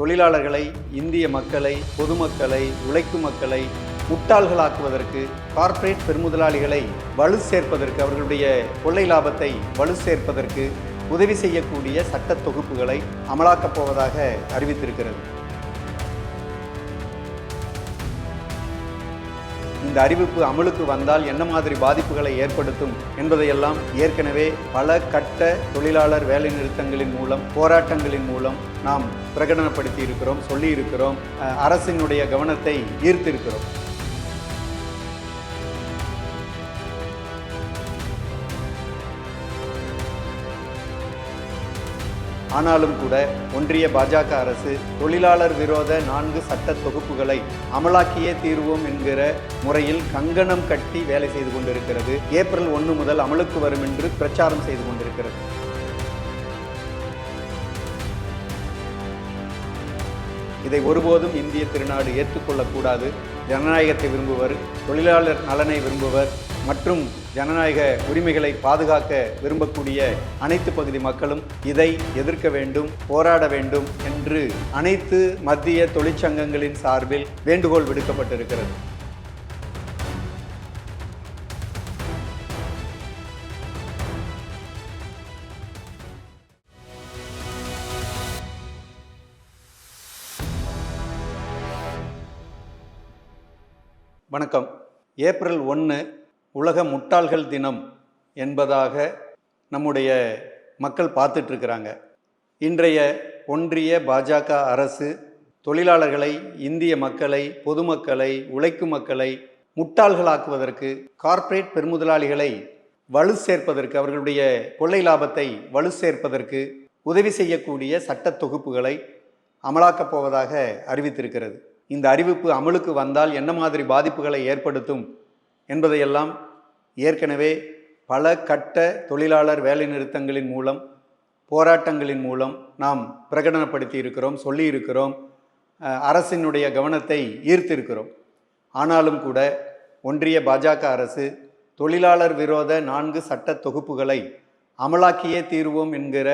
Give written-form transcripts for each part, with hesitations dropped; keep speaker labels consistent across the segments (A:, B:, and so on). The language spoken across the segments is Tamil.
A: தொழிலாளர்களை, இந்திய மக்களை, பொதுமக்களை, உழைக்கும் மக்களை முட்டாள்களாக்குவதற்கு, கார்ப்பரேட் பெருமுதலாளிகளை வலு சேர்ப்பதற்கு, அவர்களுடைய கொள்ளை லாபத்தை வலு சேர்ப்பதற்கு உதவி செய்யக்கூடிய சட்ட தொகுப்புகளை அமலாக்கப் போவதாக அறிவித்திருக்கிறது. இந்த அறிவிப்பு அமலுக்கு வந்தால் என்ன மாதிரி பாதிப்புகளை ஏற்படுத்தும் என்பதையெல்லாம் ஏற்கனவே பல கட்ட தொழிலாளர் வேலைநிறுத்தங்களின் மூலம், போராட்டங்களின் மூலம் நாம் பிரகடனப்படுத்தி இருக்கிறோம், சொல்லி இருக்கிறோம், அரசினுடைய கவனத்தை ஈர்த்திருக்கிறோம். ஆனாலும் கூட ஒன்றிய பாஜக அரசு தொழிலாளர் விரோத 4 சட்ட தொகுப்புகளை அமலாக்கியே தீர்வோம் என்கிற முறையில் கங்கணம் கட்டி வேலை செய்து கொண்டிருக்கிறது. ஏப்ரல் 1 முதல் அமலுக்கு வரும் என்று பிரச்சாரம் செய்து கொண்டிருக்கிறது. இதை ஒருபோதும் இந்திய திருநாடு ஏற்றுக்கொள்ளக்கூடாது. ஜனநாயகத்தை விரும்புவர், தொழிலாளர் நலனை விரும்புவர் மற்றும் ஜனநாயக உரிமைகளை பாதுகாக்க விரும்பக்கூடிய அனைத்து பகுதி மக்களும் இதை எதிர்க்க வேண்டும், போராட வேண்டும் என்று அனைத்து மத்திய தொழிற்சங்கங்களின் சார்பில் வேண்டுகோள் விடுக்கப்பட்டிருக்கிறது. வணக்கம். ஏப்ரல் 1 உலக முட்டாள்கள் தினம் என்பதாக நம்முடைய மக்கள் பார்த்துட்ருக்கிறாங்க. இன்றைய ஒன்றிய பாஜக அரசு தொழிலாளர்களை, இந்திய மக்களை, பொதுமக்களை, உழைக்கும் மக்களை முட்டாள்களாக்குவதற்கு, கார்ப்பரேட் பெருமுதலாளிகளை வலு சேர்ப்பதற்கு, அவர்களுடைய கொள்ளை லாபத்தை வலு சேர்ப்பதற்கு உதவி செய்யக்கூடிய சட்ட தொகுப்புகளை அமலாக்கப் போவதாக அறிவித்திருக்கிறது. இந்த அறிவிப்பு அமலுக்கு வந்தால் என்ன மாதிரி பாதிப்புகளை ஏற்படுத்தும் என்பதையெல்லாம் ஏற்கனவே பல கட்ட தொழிலாளர் வேலைநிறுத்தங்களின் மூலம், போராட்டங்களின் மூலம் நாம் பிரகடனப்படுத்தி இருக்கிறோம், சொல்லி இருக்கிறோம், அரசினுடைய கவனத்தை ஈர்த்திருக்கிறோம். ஆனாலும் கூட ஒன்றிய பாஜக அரசு தொழிலாளர் விரோத 4 சட்ட தொகுப்புகளை அமலாக்கியே தீர்வோம் என்கிற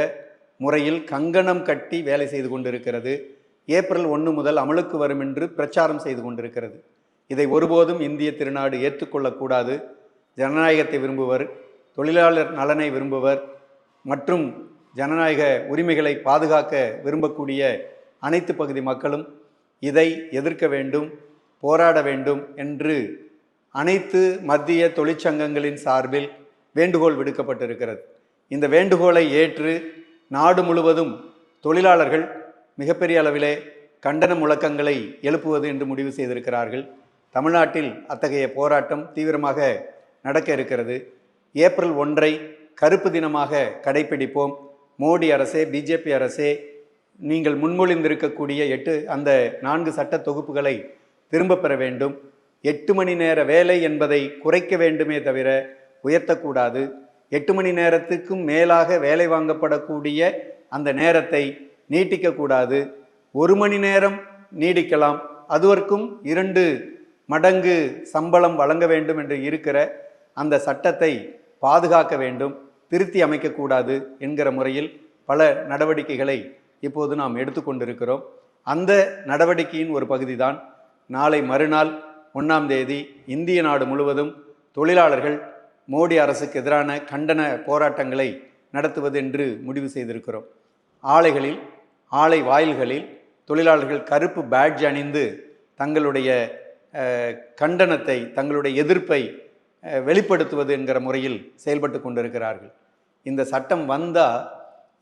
A: முறையில் கங்கணம் கட்டி வேலை செய்து கொண்டிருக்கிறது. ஏப்ரல் 1 முதல் அமலுக்கு வரும் என்று பிரச்சாரம் செய்து கொண்டிருக்கிறது. இதை ஒருபோதும் இந்திய திருநாடு ஏற்றுக்கொள்ளக்கூடாது. ஜனநாயகத்தை விரும்புவர், தொழிலாளர் நலனை விரும்புவர் மற்றும் ஜனநாயக உரிமைகளை பாதுகாக்க விரும்பக்கூடிய அனைத்து பகுதி மக்களும் இதை எதிர்க்க வேண்டும், போராட வேண்டும் என்று அனைத்து மத்திய தொழிற்சங்கங்களின் சார்பில் வேண்டுகோள் விடுக்கப்பட்டிருக்கிறது. இந்த வேண்டுகோளை ஏற்று நாடு முழுவதும் தொழிலாளர்கள் மிகப்பெரிய அளவிலே கண்டன முழக்கங்களை எழுப்புவது என்று முடிவு செய்திருக்கிறார்கள். தமிழ்நாட்டில் அத்தகைய போராட்டம் தீவிரமாக நடக்க இருக்கிறது. ஏப்ரல் 1 கருப்பு தினமாக கடைபிடிப்போம். மோடி அரசே, பிஜேபி அரசே, நீங்கள் முன்மொழிந்திருக்கக்கூடிய அந்த 4 சட்ட தொகுப்புகளை திரும்ப பெற வேண்டும். 8 மணி நேர வேலை என்பதை குறைக்க வேண்டுமே தவிர உயர்த்தக்கூடாது. 8 மணி நேரத்துக்கும் மேலாக வேலை வாங்கப்படக்கூடிய அந்த நேரத்தை நீட்டிக்கக்கூடாது. 1 மணி நேரம் நீடிக்கலாம், அதுவரைக்கும் 2 மடங்கு சம்பளம் வழங்க வேண்டும் என்று இருக்கிற அந்த சட்டத்தை பாதுகாக்க வேண்டும், திருத்தி அமைக்கக்கூடாது என்கிற முறையில் பல நடவடிக்கைகளை இப்போது நாம் எடுத்துக்கொண்டிருக்கிறோம். அந்த நடவடிக்கையின் ஒரு பகுதி தான் நாளை மறுநாள் 1ஆம் தேதி இந்திய நாடு முழுவதும் தொழிலாளர்கள் மோடி அரசுக்கு எதிரான கண்டன போராட்டங்களை நடத்துவது என்று முடிவு செய்திருக்கிறோம். ஆலைகளில், ஆலை வாயில்களில் தொழிலாளர்கள் கருப்பு பேட்ஜ் அணிந்து தங்களுடைய கண்டனத்தை, தங்களுடைய எதிர்ப்பை வெளிப்படுத்துவது என்கிற முறையில் செயல்பட்டு கொண்டிருக்கிறார்கள். இந்த சட்டம் வந்தால்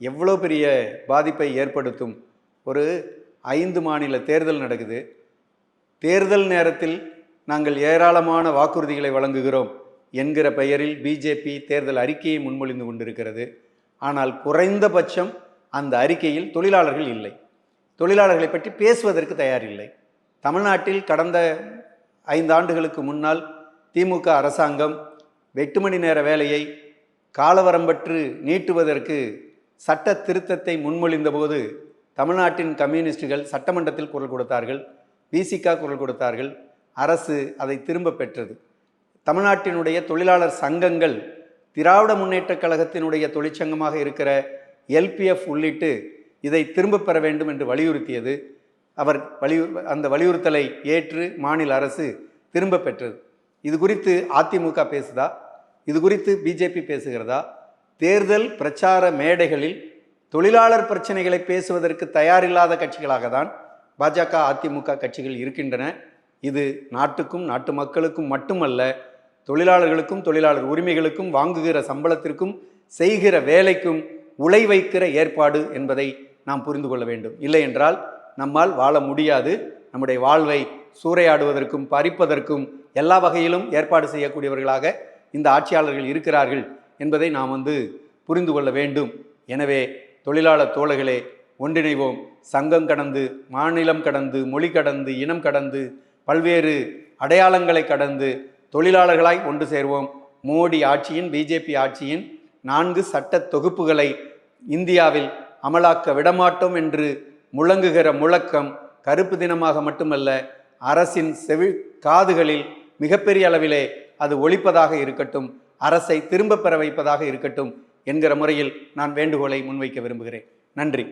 A: எவ்வளோ பெரிய பாதிப்பை ஏற்படுத்தும். ஒரு 5 மாநில தேர்தல் நடக்குது. தேர்தல் நேரத்தில் நாங்கள் ஏராளமான வாக்குறுதிகளை வழங்குகிறோம் என்கிற பெயரில் பிஜேபி தேர்தல் அறிக்கையை முன்மொழிந்து கொண்டிருக்கிறது. ஆனால் குறைந்தபட்சம் அந்த அறிக்கையில் தொழிலாளர்கள் இல்லை. தொழிலாளர்களை பற்றி பேசுவதற்கு தயாரில்லை. தமிழ்நாட்டில் கடந்த 5 ஆண்டுகளுக்கு முன்னால் திமுக அரசாங்கம் 8 மணி நேர வேலையை காலவரம்பற்று நீட்டுவதற்கு சட்ட திருத்தத்தை முன்மொழிந்த போது தமிழ்நாட்டின் கம்யூனிஸ்டுகள் சட்டமன்றத்தில் குரல் கொடுத்தார்கள், விசிக குரல் கொடுத்தார்கள். அரசு அதை திரும்ப பெற்றது. தமிழ்நாட்டினுடைய தொழிலாளர் சங்கங்கள், திராவிட முன்னேற்றக் கழகத்தினுடைய தொழிற்சங்கமாக இருக்கிற LPF உள்ளிட்டு இதை திரும்பப் பெற வேண்டும் என்று வலியுறுத்தியது. அவர் அந்த வலியுறுத்தலை ஏற்று மாநில அரசு திரும்ப பெற்றது. இது குறித்து அதிமுக பேசுதா? இது குறித்து பிஜேபி பேசுகிறதா? தேர்தல் பிரச்சார மேடைகளில் தொழிலாளர் பிரச்சனைகளை பேசுவதற்கு தயாரில்லாத கட்சிகளாக தான் பாஜக அதிமுக கட்சிகள் இருக்கின்றன. இது நாட்டுக்கும் நாட்டு மக்களுக்கும் மட்டுமல்ல, தொழிலாளர்களுக்கும் தொழிலாளர் உரிமைகளுக்கும் வாங்குகிற சம்பளத்திற்கும் செய்கிற வேலைக்கும் உழை வைக்கிற ஏற்பாடு என்பதை நாம் புரிந்து கொள்ள வேண்டும். இல்லை என்றால் நம்மால் வாழ முடியாது. நம்முடைய வாழ்வை சூறையாடுவதற்கும் பறிப்பதற்கும் எல்லா வகையிலும் ஏற்பாடு செய்யக்கூடியவர்களாக இந்த ஆட்சியாளர்கள் இருக்கிறார்கள் என்பதை நாம் புரிந்து கொள்ள வேண்டும். எனவே தொழிலாளர் தோழர்களே, ஒன்றிணைவோம். சங்கம் கடந்து, மாநிலம் கடந்து, மொழி கடந்து, இனம் கடந்து, பல்வேறு அடையாளங்களை கடந்து தொழிலாளர்களாய் ஒன்று சேர்வோம். மோடி ஆட்சியின், பிஜேபி ஆட்சியின் 4 சட்ட தொகுப்புகளை இந்தியாவில் அமலாக்க விடமாட்டோம் என்று முழங்குகிற முழக்கம் கருப்பு தினமாக மட்டுமல்ல, அரசின் காதுகளில் மிகப்பெரிய அளவிலே அது ஒலிப்பதாக இருக்கட்டும், அரசை திரும்ப பெற வைப்பதாக இருக்கட்டும் என்கிற முறையில் நான் வேண்டுகோளை முன்வைக்க விரும்புகிறேன். நன்றி.